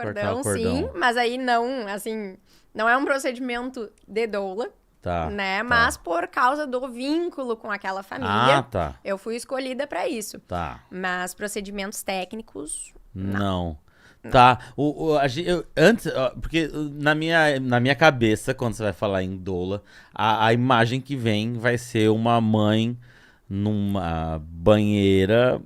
cordão, sim, mas aí não, assim, não é um procedimento de doula, né? Mas por causa do vínculo com aquela família, eu fui escolhida pra isso. Mas procedimentos técnicos, não. Tá. Antes, porque na minha cabeça, quando você vai falar em doula, a imagem que vem vai ser uma mãe numa banheira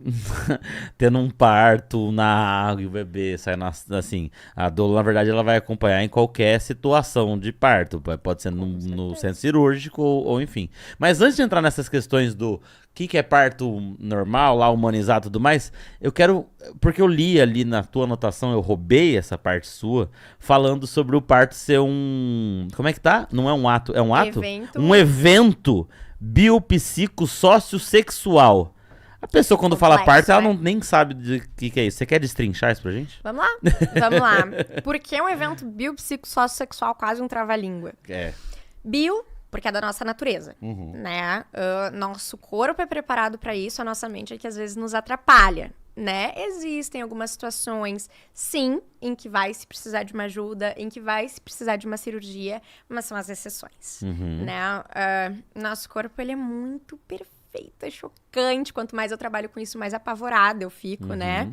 tendo um parto na água e o bebê sai assim. A doula, na verdade, ela vai acompanhar em qualquer situação de parto. Pode ser no centro cirúrgico ou enfim. Mas antes de entrar nessas questões do que é parto normal, lá humanizado e tudo mais, eu quero... Porque eu li ali na tua anotação, eu roubei essa parte sua, falando sobre o parto ser um... Como é que tá? Não é um ato, é um ato? Um evento biopsicossociosexual. A pessoa, quando fala parto, ela nem sabe do que é isso. Você quer destrinchar isso pra gente? Vamos lá. Porque é um evento biopsicossociosexual, quase um trava-língua. Bio... porque é da nossa natureza, né? Nosso corpo é preparado para isso, a nossa mente é que às vezes nos atrapalha, né? Existem algumas situações, sim, em que vai se precisar de uma ajuda, em que vai se precisar de uma cirurgia, mas são as exceções, né? Nosso corpo, ele é muito perfeito, é chocante. Quanto mais eu trabalho com isso, mais apavorada eu fico, né?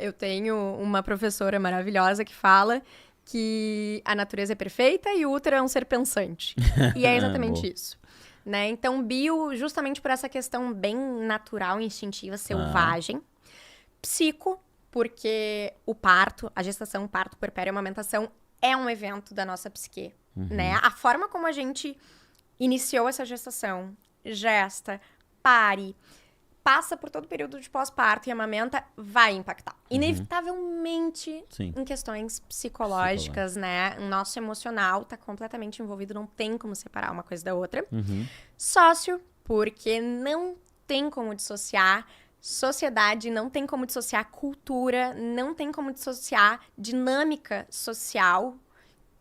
Eu tenho uma professora maravilhosa que fala que a natureza é perfeita e o útero é um ser pensante. E é exatamente isso. Né? Então, bio, justamente por essa questão bem natural, instintiva, selvagem. Psico, porque o parto, a gestação, parto, puerpério e amamentação é um evento da nossa psique. Né? A forma como a gente iniciou essa gestação, gesta, pare, passa por todo o período de pós-parto e amamenta, vai impactar. Inevitavelmente em questões psicológicas, né? O nosso emocional tá completamente envolvido, não tem como separar uma coisa da outra. Sócio, porque não tem como dissociar sociedade, não tem como dissociar cultura, não tem como dissociar dinâmica social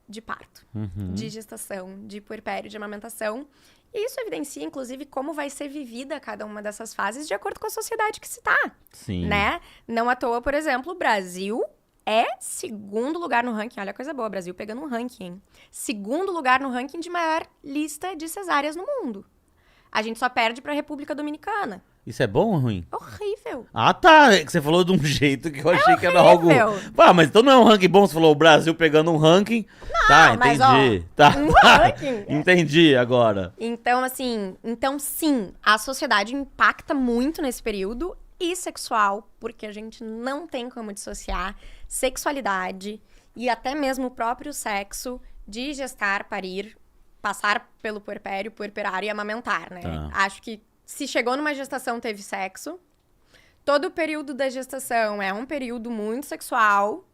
de parto, de gestação, de puerpério, de amamentação. E isso evidencia, inclusive, como vai ser vivida cada uma dessas fases de acordo com a sociedade que se tá, né? Não à toa, por exemplo, o Brasil é segundo lugar no ranking. Olha a coisa boa, o Brasil pegando um ranking, hein? Segundo lugar no ranking de maior lista de cesáreas no mundo. A gente só perde pra República Dominicana. Isso é bom ou ruim? Horrível. Ah, tá. É que você falou de um jeito que eu achei que era algo... mas então não é um ranking bom? Você falou o Brasil pegando um ranking. Não, tá, mas, entendi. Ranking. Entendi agora. Então, assim... Então, sim, a sociedade impacta muito nesse período. E sexual, porque a gente não tem como dissociar sexualidade e até mesmo o próprio sexo de gestar, parir, passar pelo puerpério, puerperar e amamentar, né? Acho que se chegou numa gestação, teve sexo. Todo o período da gestação é um período muito sexual,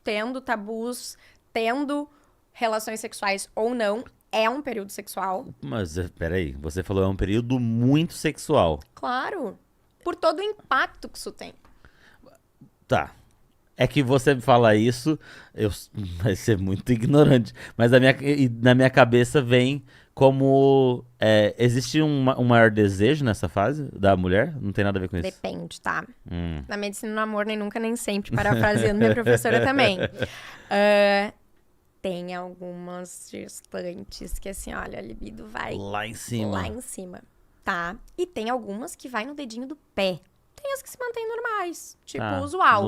tendo tabus, tendo relações sexuais ou não, é um período sexual. Mas, peraí, você falou é um período muito sexual. Claro, por todo o impacto que isso tem. Tá. É que você fala isso, vai ser muito ignorante, mas na minha cabeça vem como... existe um maior desejo nessa fase da mulher? Não tem nada a ver com isso? Depende, tá? Na medicina, no amor, nem nunca, nem sempre, parafraseando minha professora também. Tem algumas gestantes que, assim, olha, a libido vai... Lá em cima. Lá em cima, tá? E tem algumas que vai no dedinho do pé. Tem as que se mantêm normais, tipo usual.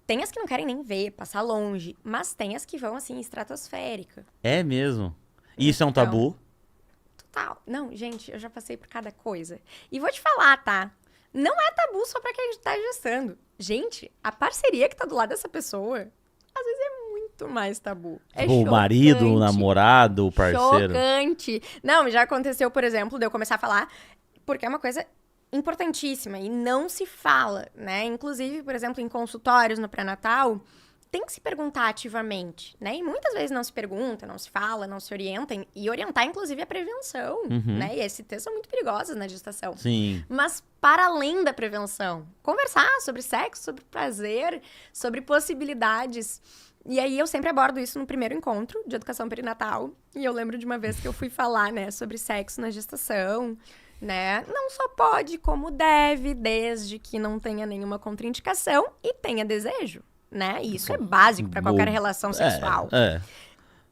Tem as que não querem nem ver, passar longe. Mas tem as que vão, assim, estratosférica. É mesmo? E isso é um tabu? Total. Não, gente, eu já passei por cada coisa. E vou te falar, tá? Não é tabu só pra quem tá gestando. Gente, a parceria que tá do lado dessa pessoa, às vezes é muito mais tabu. É o marido, o namorado, o parceiro. Chocante. Não, já aconteceu, por exemplo, de eu começar a falar, porque é uma coisa importantíssima e não se fala, né? Inclusive, por exemplo, em consultórios no pré-natal, tem que se perguntar ativamente, né? E muitas vezes não se pergunta, não se fala, não se orienta. E orientar, inclusive, a prevenção, né? E STs são muito perigosas na gestação. Sim. Mas, para além da prevenção, conversar sobre sexo, sobre prazer, sobre possibilidades. E aí, eu sempre abordo isso no primeiro encontro de educação perinatal. E eu lembro de uma vez que eu fui falar, né, sobre sexo na gestação, né? Não só pode, como deve, desde que não tenha nenhuma contraindicação e tenha desejo. né? E isso é básico pra qualquer relação sexual.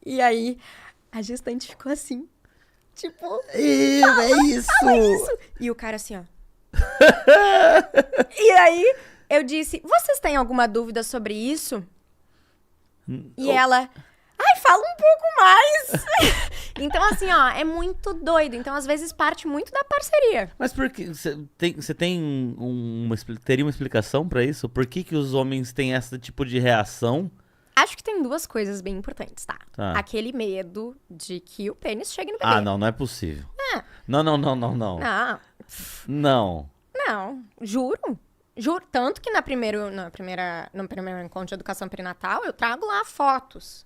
E aí, a gestante ficou assim, tipo... É isso! E o cara assim, ó... E aí, eu disse, vocês têm alguma dúvida sobre isso? E ela... Ai, fala um pouco mais. Então, assim, ó, é muito doido. Então, às vezes, parte muito da parceria. Mas por que... Você teria uma explicação pra isso? Por que os homens têm esse tipo de reação? Acho que tem duas coisas bem importantes, tá? Aquele medo de que o pênis chegue no bebê. Ah, não é possível. Não. Não, juro. Juro, tanto que no primeiro encontro de educação perinatal, eu trago lá fotos.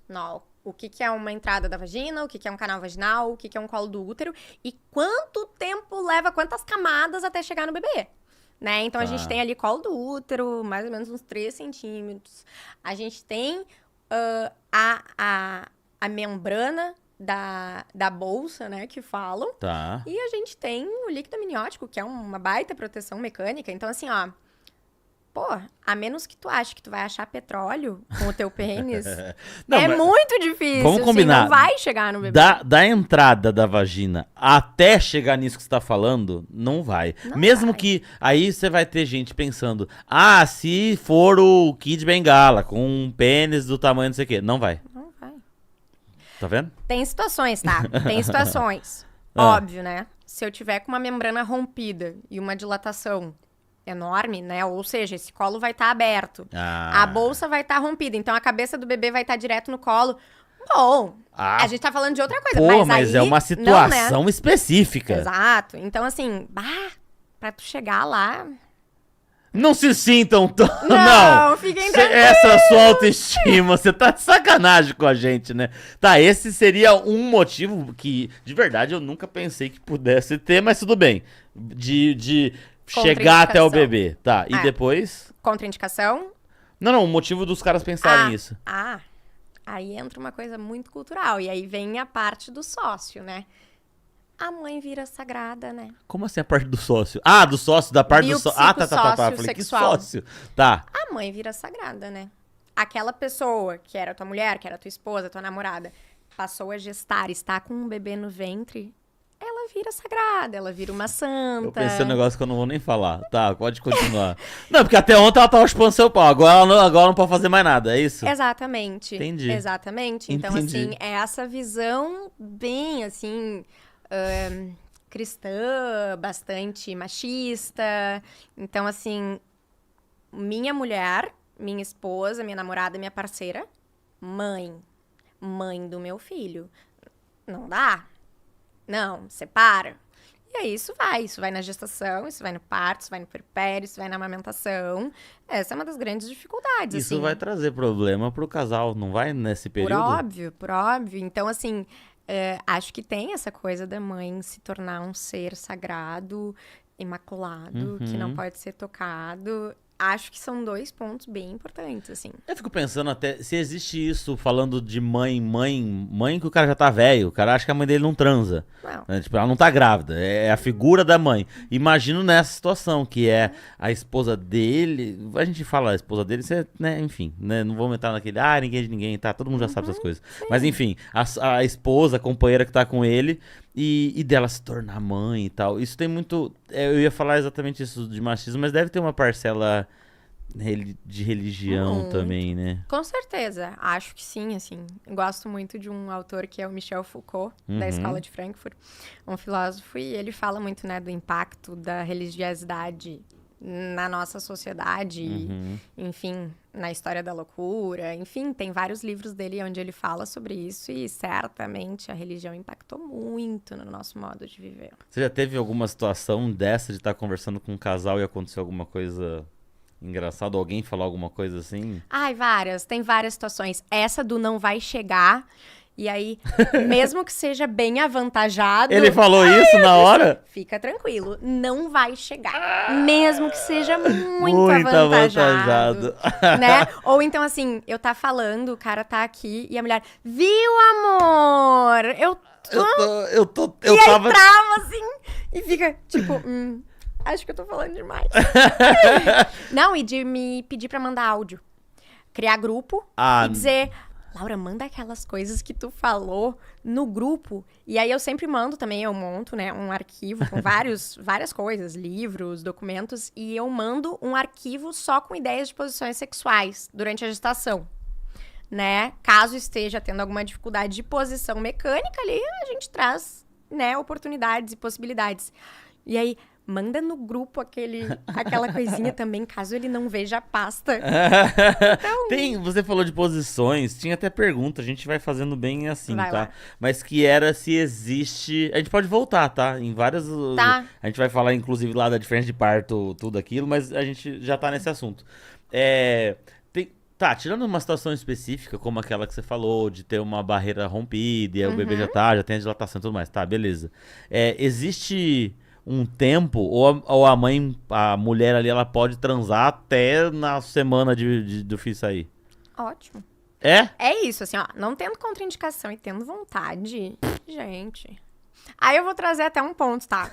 O que é uma entrada da vagina, o que é um canal vaginal, o que é um colo do útero e quanto tempo leva, quantas camadas até chegar no bebê. Né? Então, a gente tem ali colo do útero, mais ou menos uns 3 centímetros. A gente tem a membrana da bolsa, né, que falam. E a gente tem o líquido amniótico, que é uma baita proteção mecânica. Então, assim, ó... Pô, a menos que tu ache que tu vai achar petróleo com o teu pênis, muito difícil. Vamos combinar. Assim, não vai chegar no bebê. Da entrada da vagina até chegar nisso que você tá falando, não vai. Mesmo que aí você vai ter gente pensando, se for o Kid Bengala com um pênis do tamanho não sei o quê. Não vai. Não vai. Tá vendo? Tem situações, tá? Tem situações. Óbvio, né? Se eu tiver com uma membrana rompida e uma dilatação enorme, né? Ou seja, esse colo vai estar aberto. A bolsa vai estar rompida. Então, a cabeça do bebê vai estar direto no colo. Bom, a gente tá falando de outra coisa. Mas é uma situação não, né? Específica. Exato. Então, assim, pra tu chegar lá... Não se sintam tão... Não, fiquem tranquilos. Essa sua autoestima, você tá de sacanagem com a gente, né? Tá, esse seria um motivo que, de verdade, eu nunca pensei que pudesse ter, mas tudo bem. De chegar até o bebê, tá? E depois? Contraindicação? Não, o motivo dos caras pensarem isso. Aí entra uma coisa muito cultural. E aí vem a parte do sócio, né? A mãe vira sagrada, né? Como assim a parte do sócio? Do sócio, da parte do sócio. Tá. Falei, sexual. Que sócio? Tá. A mãe vira sagrada, né? Aquela pessoa que era tua mulher, que era tua esposa, tua namorada, passou a gestar, está com um bebê no ventre... Ela vira sagrada, ela vira uma santa. Eu pensei um negócio que eu não vou nem falar. Tá, pode continuar. Não, porque até ontem ela tava chupando seu pau. Agora não pode fazer mais nada, é isso? Exatamente. Entendi. Exatamente. Então, assim, é essa visão bem, assim, cristã, bastante machista. Então, assim, minha mulher, minha esposa, minha namorada, minha parceira, mãe do meu filho. Não dá. Não, separa. E aí isso vai na gestação, isso vai no parto, isso vai no puerpério, isso vai na amamentação. Essa é uma das grandes dificuldades, isso vai trazer problema pro casal, não vai nesse período? Por óbvio. Então, assim, acho que tem essa coisa da mãe se tornar um ser sagrado, imaculado, que não pode ser tocado. Acho que são 2 pontos bem importantes, assim. Eu fico pensando até, se existe isso, falando de mãe que o cara já tá velho, o cara acha que a mãe dele não transa. Não. Né? Tipo, ela não tá grávida, é a figura da mãe. Imagino nessa situação, que é a esposa dele, a gente fala a esposa dele, você, né, enfim, né, não vamos entrar naquele, ninguém é de ninguém, tá, todo mundo já sabe essas coisas. Sim. Mas enfim, a esposa, a companheira que tá com ele, e dela se tornar mãe e tal. Isso tem muito... Eu ia falar exatamente isso de machismo, mas deve ter uma parcela de religião também, né? Com certeza. Acho que sim, assim. Gosto muito de um autor que é o Michel Foucault, da Escola de Frankfurt. Um filósofo, e ele fala muito, né, do impacto da religiosidade na nossa sociedade, enfim, na história da loucura, enfim, tem vários livros dele onde ele fala sobre isso e certamente a religião impactou muito no nosso modo de viver. Você já teve alguma situação dessa de estar conversando com um casal e acontecer alguma coisa engraçada, alguém falar alguma coisa assim? Várias, tem várias situações. Essa do não vai chegar... E aí, mesmo que seja bem avantajado... Ele falou isso na hora? Fica tranquilo, não vai chegar. Mesmo que seja muito avantajado. Né? Ou então, assim, eu tá falando, o cara tá aqui e a mulher... Viu, amor? Eu tava... Aí trava, assim, e fica, tipo... acho que eu tô falando demais. Não, e de me pedir pra mandar áudio. criar grupo e dizer... Laura, manda aquelas coisas que tu falou no grupo. E aí eu sempre mando também, eu monto, né, um arquivo com várias coisas, livros, documentos, e eu mando um arquivo só com ideias de posições sexuais durante a gestação, né? Caso esteja tendo alguma dificuldade de posição mecânica ali, a gente traz, né, oportunidades e possibilidades. E aí... Manda no grupo aquela coisinha também, caso ele não veja a pasta. Então... Você falou de posições, tinha até pergunta, a gente vai fazendo bem assim, vai tá? Lá. Mas que era se existe... A gente pode voltar, tá? Em várias... Tá. A gente vai falar, inclusive, lá da diferença de parto, tudo aquilo, mas a gente já tá nesse assunto. Tá, tirando uma situação específica, como aquela que você falou, de ter uma barreira rompida, e aí o bebê já tem a dilatação e tudo mais, tá, beleza. Existe... um tempo, ou a mulher ali, ela pode transar até na semana do filho sair? Ótimo. É? É isso, assim, ó, não tendo contraindicação e tendo vontade, gente. Aí eu vou trazer até um ponto, tá?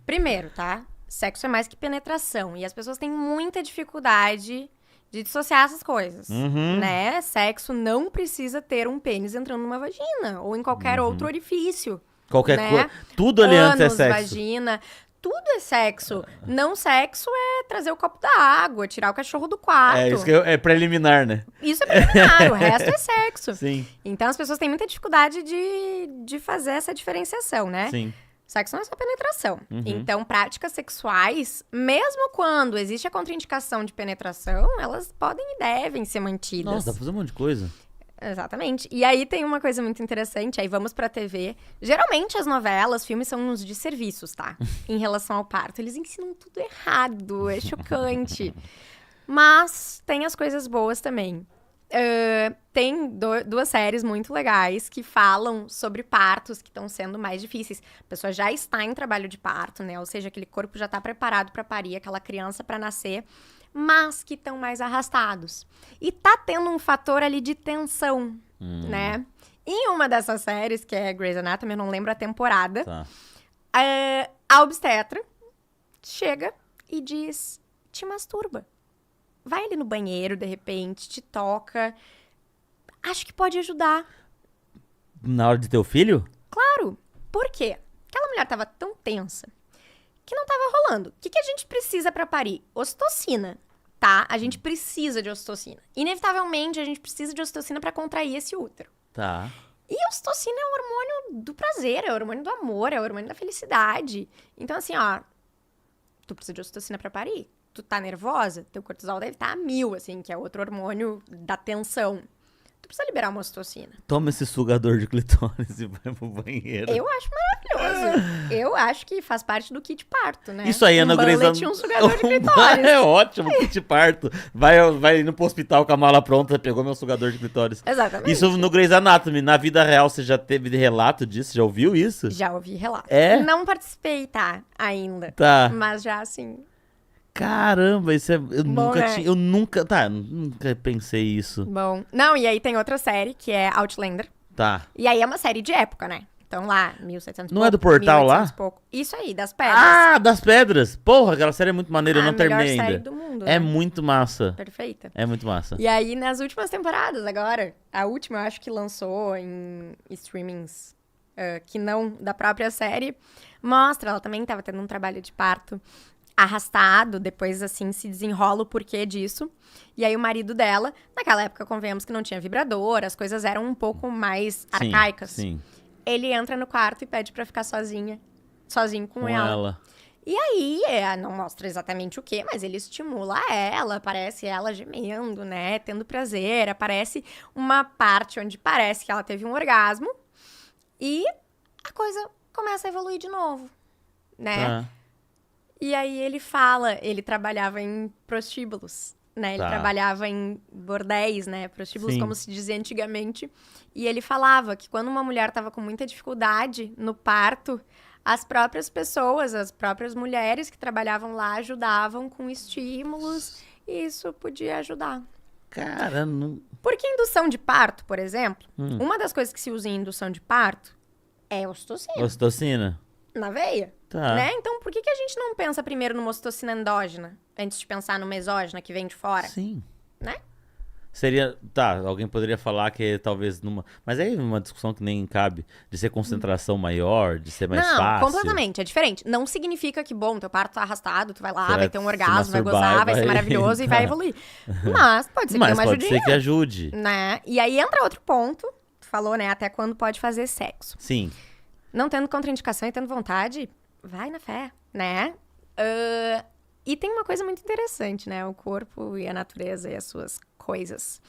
Primeiro, tá? Sexo é mais que penetração, e as pessoas têm muita dificuldade de dissociar essas coisas, né? Sexo não precisa ter um pênis entrando numa vagina, ou em qualquer outro orifício. Qualquer né? coisa. Tudo ali antes é sexo. Vagina, tudo é sexo. Não sexo é trazer o copo da água, tirar o cachorro do quarto. Isso que é preliminar, né? Isso é preliminar, o resto é sexo. Sim. Então as pessoas têm muita dificuldade de fazer essa diferenciação, né? Sim. Sexo não é só penetração. Então, práticas sexuais, mesmo quando existe a contraindicação de penetração, elas podem e devem ser mantidas. Nossa, dá pra fazer um monte de coisa. Exatamente. E aí tem uma coisa muito interessante, aí vamos pra TV. Geralmente as novelas, filmes são uns de serviços, tá? Em relação ao parto. Eles ensinam tudo errado, é chocante. Mas tem as coisas boas também. Tem duas séries muito legais que falam sobre partos que estão sendo mais difíceis. A pessoa já está em trabalho de parto, né? Ou seja, aquele corpo já está preparado para parir aquela criança para nascer, mas que estão mais arrastados. E tá tendo um fator ali de tensão, né? Em uma dessas séries, que é Grey's Anatomy, eu não lembro a temporada, Tá. A obstetra chega e diz, te masturba. Vai ali no banheiro, de repente, te toca. Acho que pode ajudar. Na hora de ter o filho? Claro. Por quê? Aquela mulher tava tão tensa que não tava rolando. O que a gente precisa pra parir? Ocitocina, tá? A gente precisa de ocitocina. Inevitavelmente, a gente precisa de ocitocina pra contrair esse útero. Tá. E ocitocina é o hormônio do prazer, é o hormônio do amor, é o hormônio da felicidade. Então, assim, ó, tu precisa de ocitocina pra parir. Tu tá nervosa, teu cortisol deve estar a 1000, assim, que é outro hormônio da tensão. Tu precisa liberar uma ocitocina. Toma esse sugador de clitóris e vai pro banheiro. Eu acho maravilhoso. Eu acho que faz parte do kit parto, né? Isso aí é na Grey's Anatomy. Um sugador de clitóris. É ótimo, kit parto. Vai indo pro hospital com a mala pronta, pegou meu sugador de clitóris. Exatamente. Isso no Grey's Anatomy. Na vida real, você já teve relato disso? Já ouviu isso? Já ouvi relato. É? Não participei, tá? Ainda. Tá. Mas já, assim... Caramba, isso é... Bom, né? Eu nunca pensei isso. Bom. Não, e aí tem outra série, que é Outlander. Tá. E aí é uma série de época, né? Então lá, 1700 Não é do Portal lá? Pouco. Isso aí, das pedras. Ah, das pedras. Porra, aquela série é muito maneira, eu não terminei ainda. A melhor série do mundo, É né? muito massa. Perfeita. É muito massa. E aí, nas últimas temporadas agora, a última eu acho que lançou em streamings que não da própria série, mostra, ela também estava tendo um trabalho de parto arrastado, depois, assim, se desenrola o porquê disso. E aí o marido dela, naquela época, convenhamos que não tinha vibrador, as coisas eram um pouco mais arcaicas. Sim. Ele entra no quarto e pede pra ficar sozinho com ela. E aí, não mostra exatamente o quê, mas ele estimula ela, aparece ela gemendo, né, tendo prazer, aparece uma parte onde parece que ela teve um orgasmo e a coisa começa a evoluir de novo, né? Tá. E aí ele fala, ele trabalhava em prostíbulos, né? Ele trabalhava em bordéis, né? Prostíbulos, como se dizia antigamente. E ele falava que quando uma mulher estava com muita dificuldade no parto, as próprias pessoas, as próprias mulheres que trabalhavam lá ajudavam com estímulos e isso podia ajudar. Cara, não... Porque indução de parto, por exemplo, uma das coisas que se usa em indução de parto é ocitocina. Ocitocina? Na veia. Tá. Né? Então, por que a gente não pensa primeiro numa ocitocina endógena, antes de pensar numa exógena que vem de fora? Sim. Né? Seria, tá, alguém poderia falar que talvez numa... Mas aí uma discussão que nem cabe, de ser concentração maior, de ser mais fácil. Não, completamente, é diferente. Não significa que, bom, teu parto tá arrastado, tu vai lá, Você vai ter um orgasmo, vai gozar, vai ser maravilhoso e vai evoluir. Mas pode ser que dê uma ajudinha. Mas pode ser que ajude. Né? E aí entra outro ponto, tu falou, né, até quando pode fazer sexo. Sim. Não tendo contraindicação e tendo vontade, vai na fé, né? E tem uma coisa muito interessante, né? O corpo e a natureza e as suas coisas.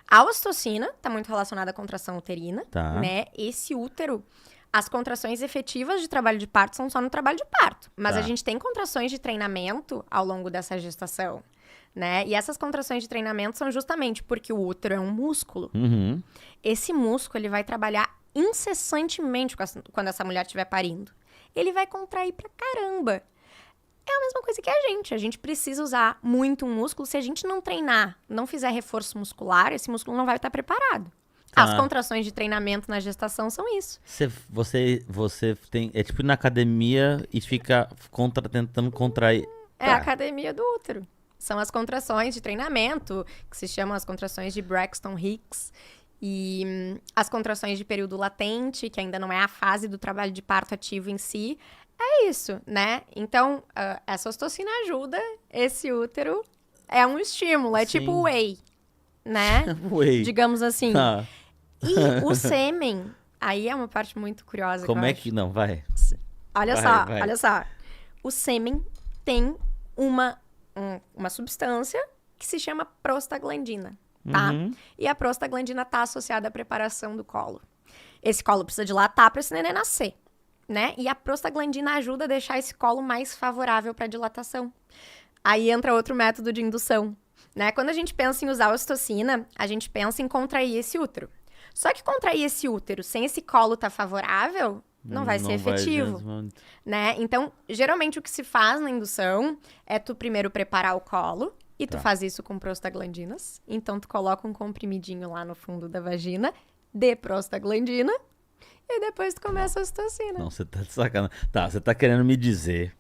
A ocitocina está muito relacionada à contração uterina, né? Esse útero, as contrações efetivas de trabalho de parto são só no trabalho de parto. Mas a gente tem contrações de treinamento ao longo dessa gestação, né? E essas contrações de treinamento são justamente porque o útero é um músculo. Uhum. Esse músculo, ele vai trabalhar incessantemente quando essa mulher estiver parindo. Ele vai contrair pra caramba. É a mesma coisa que a gente precisa usar muito um músculo. Se a gente não treinar, não fizer reforço muscular, esse músculo não vai estar preparado. As contrações de treinamento na gestação são isso. Você tem, é tipo ir na academia e fica tentando contrair. É a academia do útero. São as contrações de treinamento, que se chamam as contrações de Braxton Hicks. E as contrações de período latente, que ainda não é a fase do trabalho de parto ativo em si. É isso, né? Então, essa ocitocina ajuda, esse útero é um estímulo, é tipo whey, né? Whey. Digamos assim. E o sêmen, aí é uma parte muito curiosa. Como é que... Não, vai. Olha só. O sêmen tem uma substância que se chama prostaglandina, tá? Uhum. E a prostaglandina tá associada à preparação do colo. Esse colo precisa dilatar para esse neném nascer. Né? E a prostaglandina ajuda a deixar esse colo mais favorável para dilatação. Aí entra outro método de indução, né? Quando a gente pensa em usar a ocitocina, a gente pensa em contrair esse útero. Só que contrair esse útero sem esse colo estar favorável, não vai ser efetivo, né? Então, geralmente o que se faz na indução é tu primeiro preparar o colo, e tu faz isso com prostaglandinas. Então, tu coloca um comprimidinho lá no fundo da vagina de prostaglandina, e depois tu começa a ocitocina. Não, você tá de sacanagem. Tá, você tá querendo me dizer.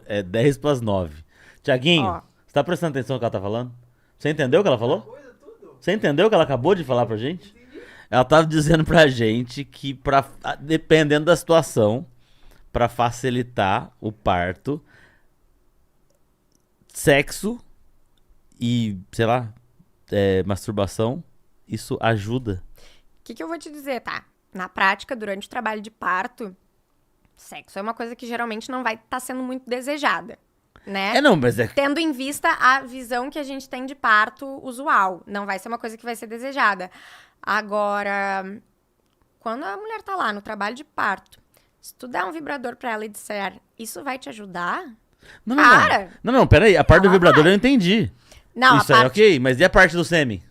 É 10 para as 9. Tiaguinho, você tá prestando atenção no que ela tá falando? Você entendeu o que ela falou? Você entendeu o que ela acabou de falar pra gente? Ela tava dizendo pra gente que, dependendo da situação, pra facilitar o parto, sexo e, sei lá, masturbação, isso ajuda. O que eu vou te dizer, tá? Na prática, durante o trabalho de parto, sexo é uma coisa que geralmente não vai estar sendo muito desejada, né? Mas tendo em vista a visão que a gente tem de parto usual. Não vai ser uma coisa que vai ser desejada. Agora, quando a mulher tá lá no trabalho de parto, se tu der um vibrador pra ela e disser, isso vai te ajudar? Não, peraí. A parte do vibrador eu entendi. Não, isso aí é ok, mas e a parte do sêmen?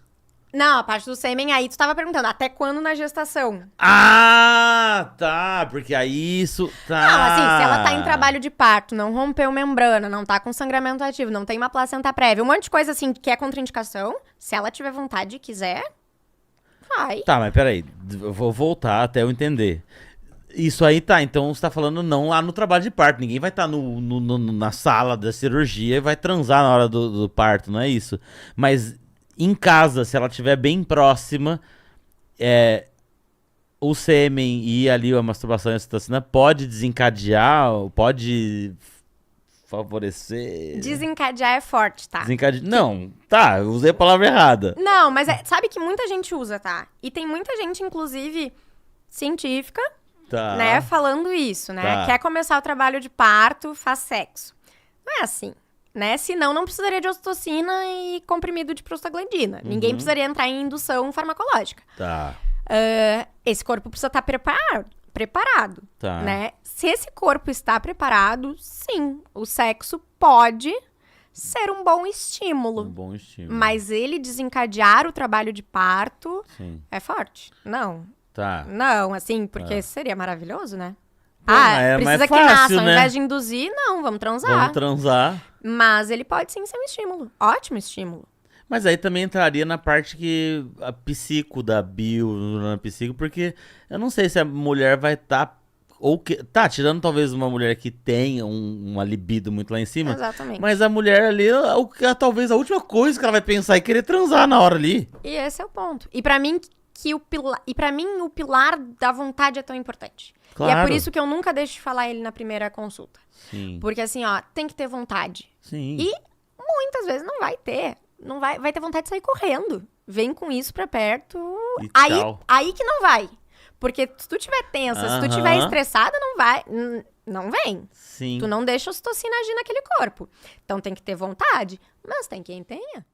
Não, a parte do sêmen aí tu tava perguntando, até quando na gestação? Ah, tá, porque aí isso tá... Não, assim, se ela tá em trabalho de parto, não rompeu membrana, não tá com sangramento ativo, não tem uma placenta prévia, um monte de coisa assim que é contraindicação, se ela tiver vontade e quiser, vai. Tá, mas peraí, eu vou voltar até eu entender. Isso aí tá, então você tá falando não lá no trabalho de parto, ninguém vai estar na sala da cirurgia e vai transar na hora do parto, não é isso? Mas... em casa, se ela estiver bem próxima, o sêmen e ali a masturbação e a ocitocina pode desencadear, pode favorecer... Desencadear é forte, tá? Não, tá, eu usei a palavra errada. Não, mas sabe que muita gente usa, tá? E tem muita gente, inclusive, científica, né, falando isso, né? Tá. Quer começar o trabalho de parto, faz sexo. Não é assim. Né? Senão não precisaria de ocitocina e comprimido de prostaglandina. Ninguém precisaria entrar em indução farmacológica. Tá. Esse corpo precisa estar preparado, Tá. né? Se esse corpo está preparado, sim, o sexo pode ser um bom estímulo. Mas ele desencadear o trabalho de parto é forte. Não. Tá. Não, assim, porque seria maravilhoso, né? fácil, precisa que nasça, ao né? invés de induzir, não, vamos transar. Vamos transar. Mas ele pode sim ser um estímulo. Ótimo estímulo. Mas aí também entraria na parte que a psico da bio, na psico, porque eu não sei se a mulher vai estar Ou que, tá, tirando talvez uma mulher que tem uma libido muito lá em cima. Exatamente. Mas a mulher ali, talvez a última coisa que ela vai pensar é querer transar na hora ali. E esse é o ponto. E pra mim, o pilar da vontade é tão importante. Claro. E é por isso que eu nunca deixo de falar ele na primeira consulta. Sim. Porque assim, ó, tem que ter vontade. Sim. E muitas vezes não vai ter. Não vai ter vontade de sair correndo. Vem com isso pra perto. E Aí, tchau. aí que não vai. Porque se tu tiver tensa, se tu tiver estressada, não vai. Não vem. Sim. Tu não deixa a ocitocina agir naquele corpo. Então tem que ter vontade, mas tem quem tenha.